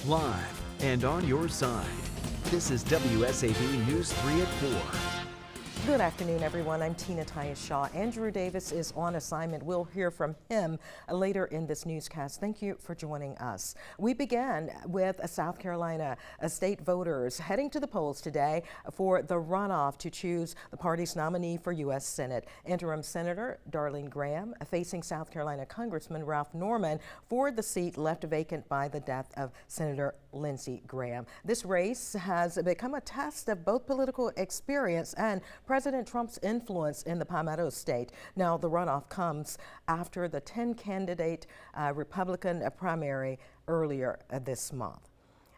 live and on your side. This is WSAV News 3 at 4. Good afternoon, everyone. I'm Tina Tyus-Shaw. Andrew Davis is on assignment. We'll hear from him later in this newscast. Thank you for joining us. We began with South Carolina state voters heading to the polls today for the runoff to choose the party's nominee for U.S. Senate. Interim Senator Darlene Graham facing South Carolina Congressman Ralph Norman for the seat left vacant by the death of Senator Lindsey Graham. This race has become a test of both political experience and President Trump's influence in the Palmetto State. Now, the runoff comes after the 10-candidate Republican primary earlier this month.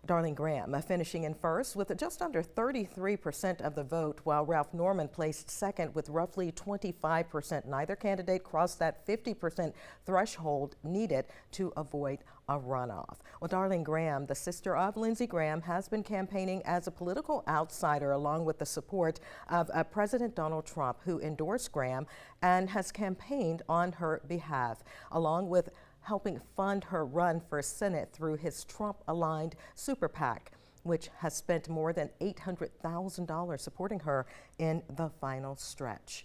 Darlene Graham finishing in first with just under 33% of the vote, while Ralph Norman placed second with roughly 25%. Neither candidate crossed that 50% threshold needed to avoid a runoff. Well, Darlene Graham, the sister of Lindsey Graham, has been campaigning as a political outsider along with the support of President Donald Trump, who endorsed Graham and has campaigned on her behalf, along with helping fund her run for Senate through his Trump-aligned super PAC, which has spent more than $800,000 supporting her in the final stretch.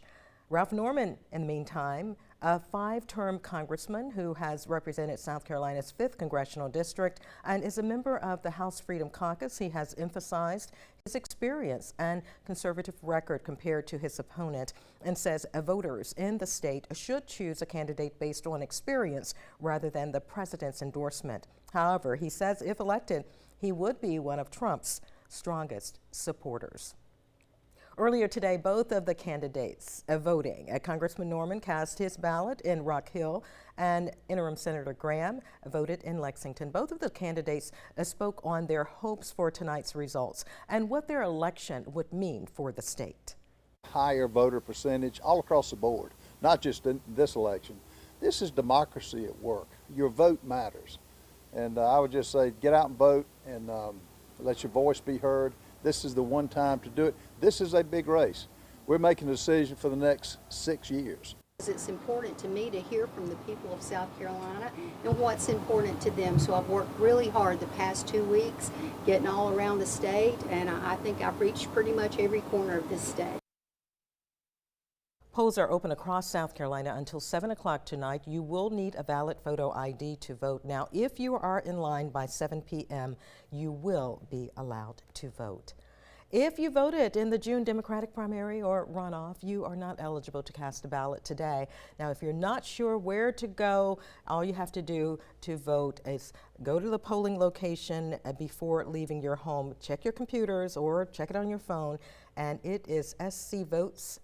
Ralph Norman, in the meantime, a 5-term congressman who has represented South Carolina's 5th congressional district and is a member of the House Freedom Caucus. He has emphasized his experience and conservative record compared to his opponent and says voters in the state should choose a candidate based on experience rather than the president's endorsement. However, he says if elected, he would be one of Trump's strongest supporters. Earlier today, both of the candidates voting, Congressman Norman cast his ballot in Rock Hill and Interim Senator Graham voted in Lexington. Both of the candidates spoke on their hopes for tonight's results and what their election would mean for the state. Higher voter percentage all across the board, not just in this election. This is democracy at work. Your vote matters. And I would just say get out and vote and let your voice be heard. This is the one time to do it. This is a big race. We're making a decision for the next 6 years. It's important to me to hear from the people of South Carolina and what's important to them. So I've worked really hard the past 2 weeks, getting all around the state, and I think I've reached pretty much every corner of this state. Polls are open across South Carolina until 7 o'clock tonight. You will need a valid photo ID to vote. Now, if you are in line by 7 p.m., you will be allowed to vote. If you voted in the June Democratic primary or runoff, you are not eligible to cast a ballot today. Now, if you're not sure where to go, all you have to do to vote is go to the polling location before leaving your home. Check your computers or check it on your phone, and it is scvotes.gov.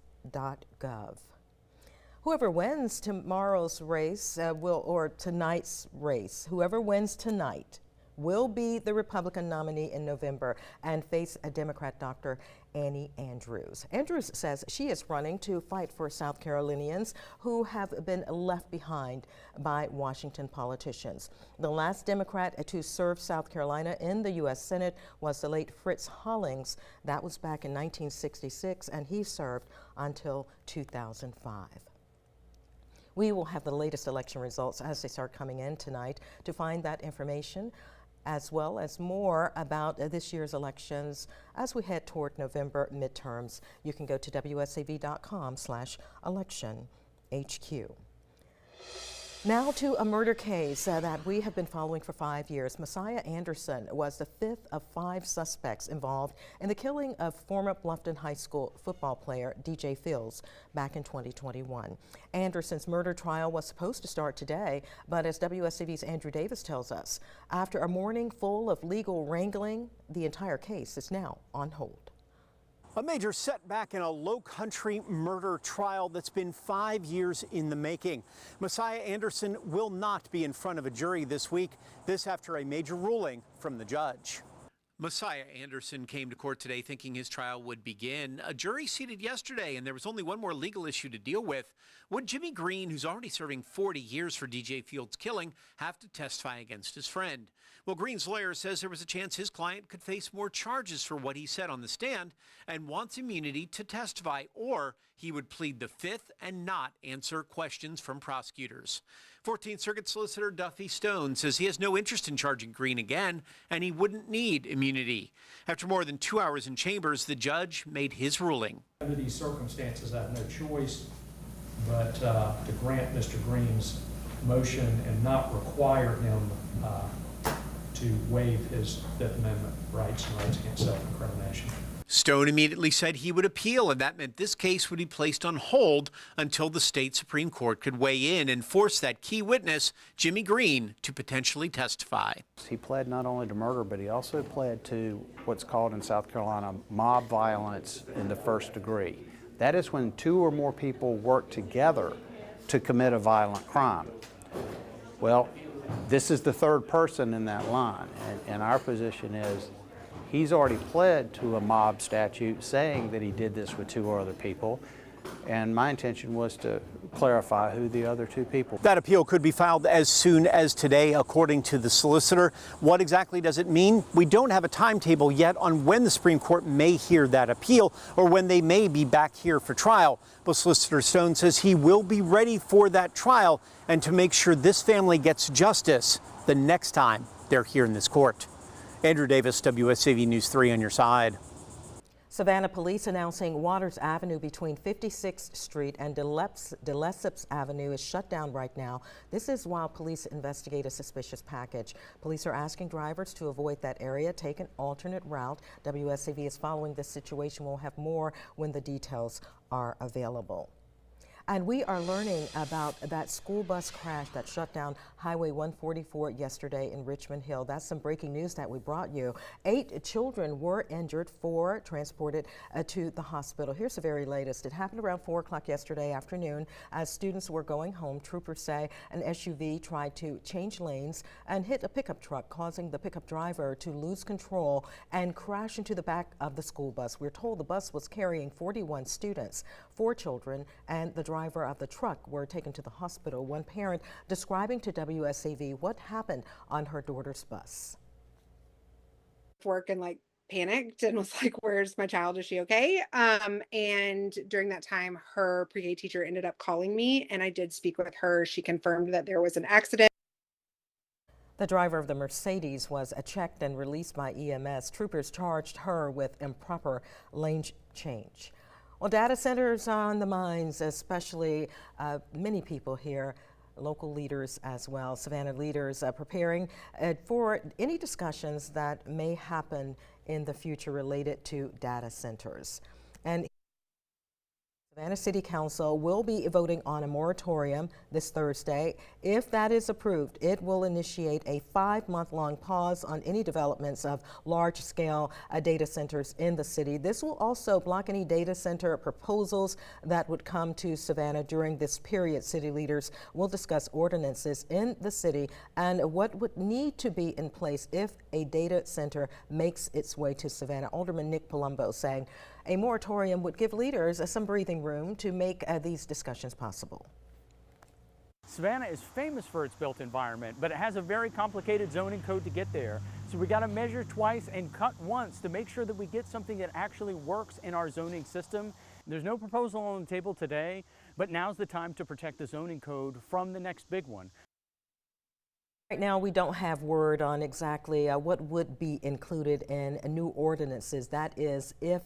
Whoever wins tomorrow's race or tonight's race, whoever wins tonight will be the Republican nominee in November and face a Democrat, Dr. Annie Andrews. Andrews says she is running to fight for South Carolinians who have been left behind by Washington politicians. The last Democrat to serve South Carolina in the U.S. Senate was the late Fritz Hollings. That was back in 1966, and he served until 2005. We will have the latest election results as they start coming in tonight. To find that information, as well as more about this year's elections as we head toward November midterms, you can go to wsav.com/election-HQ. Now to a murder case that we have been following for 5 years. Messiah Anderson was the 5th of 5 suspects involved in the killing of former Bluffton High School football player DJ Fields back in 2021. Anderson's murder trial was supposed to start today, but as WSAV's Andrew Davis tells us, after a morning full of legal wrangling, the entire case is now on hold. A major setback in a low-country murder trial that's been 5 years in the making. Messiah Anderson will not be in front of a jury this week, this after a major ruling from the judge. Messiah Anderson came to court today thinking his trial would begin. A jury seated yesterday, and there was only one more legal issue to deal with. Would Jimmy Green, who's already serving 40 years for DJ Fields' killing, have to testify against his friend? Well, Green's lawyer says there was a chance his client could face more charges for what he said on the stand and wants immunity to testify, or he would plead the Fifth and not answer questions from prosecutors. 14th Circuit Solicitor Duffy Stone says he has no interest in charging Green again, and he wouldn't need immunity. After more than 2 hours in chambers, the judge made his ruling. Under these circumstances, I have no choice but to grant Mr. Green's motion and not require him to waive his Fifth Amendment rights and rights against self-incrimination. Stone immediately said he would appeal, and that meant this case would be placed on hold until the state Supreme Court could weigh in and force that key witness, Jimmy Green, to potentially testify. He pled not only to murder, but he also pled to what's called in South Carolina mob violence in the first degree. That is when two or more people work together to commit a violent crime. Well, this is the third person in that line, and our position is he's already pled to a mob statute saying that he did this with two other people, and my intention was to clarify who the other two people. That appeal could be filed as soon as today, according to the solicitor. What exactly does it mean? We don't have a timetable yet on when the Supreme Court may hear that appeal or when they may be back here for trial. But Solicitor Stone says he will be ready for that trial and to make sure this family gets justice the next time they're here in this court. Andrew Davis, WSAV News 3 on your side. Savannah police announcing Waters Avenue between 56th Street and De Lesseps Avenue is shut down right now. This is while police investigate a suspicious package. Police are asking drivers to avoid that area, take an alternate route. WSAV is following this situation. We'll have more when the details are available. And we are learning about that school bus crash that shut down Highway 144 yesterday in Richmond Hill. That's some breaking news that we brought you. 8 children were injured, 4 transported to the hospital. Here's the very latest. It happened around 4 o'clock yesterday afternoon as students were going home. Troopers say an SUV tried to change lanes and hit a pickup truck, causing the pickup driver to lose control and crash into the back of the school bus. We're told the bus was carrying 41 students. 4 children and the driver of the truck were taken to the hospital. One parent describing to WSAV what happened on her daughter's bus. Work and panicked and was like, where's my child? Is she okay? And during that time, her pre-K teacher ended up calling me, and I did speak with her. She confirmed that there was an accident. The driver of the Mercedes was checked and released by EMS. Troopers charged her with improper lane change. Well, data centers are on the minds, especially many people here, local leaders as well. Savannah leaders preparing for any discussions that may happen in the future related to data centers. And Savannah City Council will be voting on a moratorium this Thursday. If that is approved, it will initiate a 5-month-long pause on any developments of large-scale data centers in the city. This will also block any data center proposals that would come to Savannah during this period. City leaders will discuss ordinances in the city and what would need to be in place if a data center makes its way to Savannah. Alderman Nick Palumbo saying a moratorium would give leaders some breathing room to make these discussions possible. Savannah is famous for its built environment, but it has a very complicated zoning code to get there. So we got to measure twice and cut once to make sure that we get something that actually works in our zoning system. There's no proposal on the table today, but now's the time to protect the zoning code from the next big one. Right now, we don't have word on exactly what would be included in new ordinances. That is, if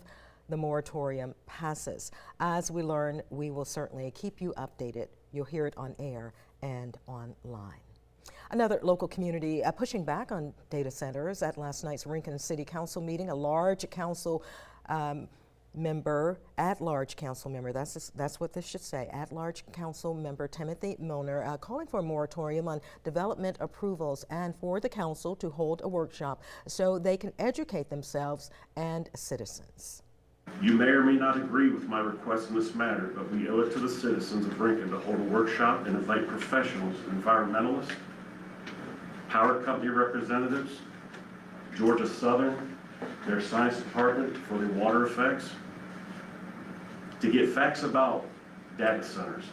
the moratorium passes. As we learn, we will certainly keep you updated. You'll hear it on air and online. Another local community pushing back on data centers. At last night's Rincon City Council meeting, a large council member, at-large council member, that's what this should say, at-large council member Timothy Milner calling for a moratorium on development approvals and for the council to hold a workshop so they can educate themselves and citizens. You may or may not agree with my request in this matter, but we owe it to the citizens of Rincon to hold a workshop and invite professionals, environmentalists, power company representatives, Georgia Southern, their science department for the water effects, to get facts about data centers.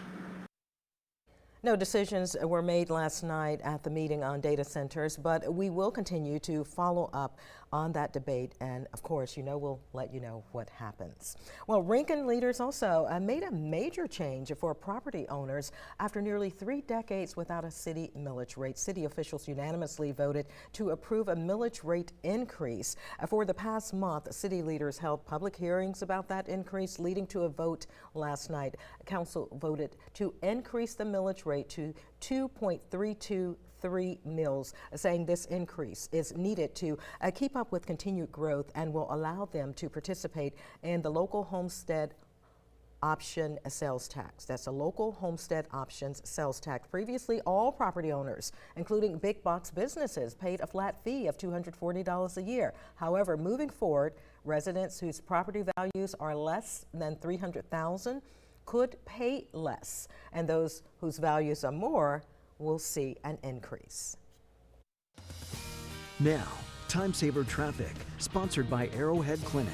No decisions were made last night at the meeting on data centers, but we will continue to follow up on that debate, and of course, we'll let you know what happens. Well, Rincon leaders also made a major change for property owners after nearly 3 decades without a city millage rate. City officials unanimously voted to approve a millage rate increase. For the past month, city leaders held public hearings about that increase, leading to a vote last night. Council voted to increase the millage rate to 2.323 mills, saying this increase is needed to keep up with continued growth and will allow them to participate in the local homestead option sales tax. That's a local homestead options sales tax. Previously, all property owners, including big box businesses, paid a flat fee of $240 a year. However, moving forward, residents whose property values are less than $300,000 could pay less, and those whose values are more will see an increase. Now, Time Saver Traffic, sponsored by Arrowhead Clinic,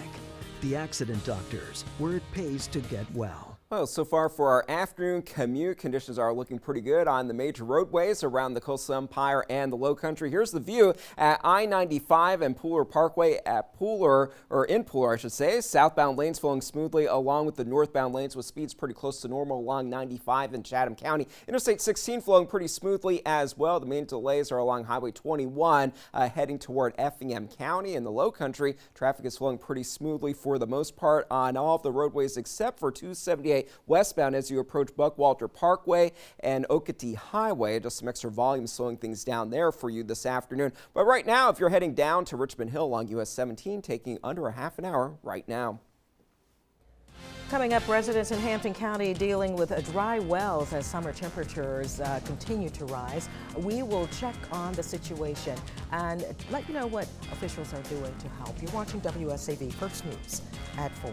the accident doctors, where it pays to get well. Well, so far for our afternoon commute, conditions are looking pretty good on the major roadways around the Coastal Empire and the Low Country. Here's the view at I-95 and Pooler Parkway at Pooler, or in Pooler, I should say. Southbound lanes flowing smoothly along with the northbound lanes with speeds pretty close to normal along 95 in Chatham County. Interstate 16 flowing pretty smoothly as well. The main delays are along Highway 21 heading toward Effingham County. In the Low Country, traffic is flowing pretty smoothly for the most part on all of the roadways except for 278 westbound as you approach Buckwalter Parkway and Okatee Highway. Just some extra volume slowing things down there for you this afternoon. But right now, if you're heading down to Richmond Hill along US 17, taking under a half an hour right now. Coming up, residents in Hampton County dealing with dry wells as summer temperatures continue to rise. We will check on the situation and let you know what officials are doing to help. You're watching WSAV First News at 4.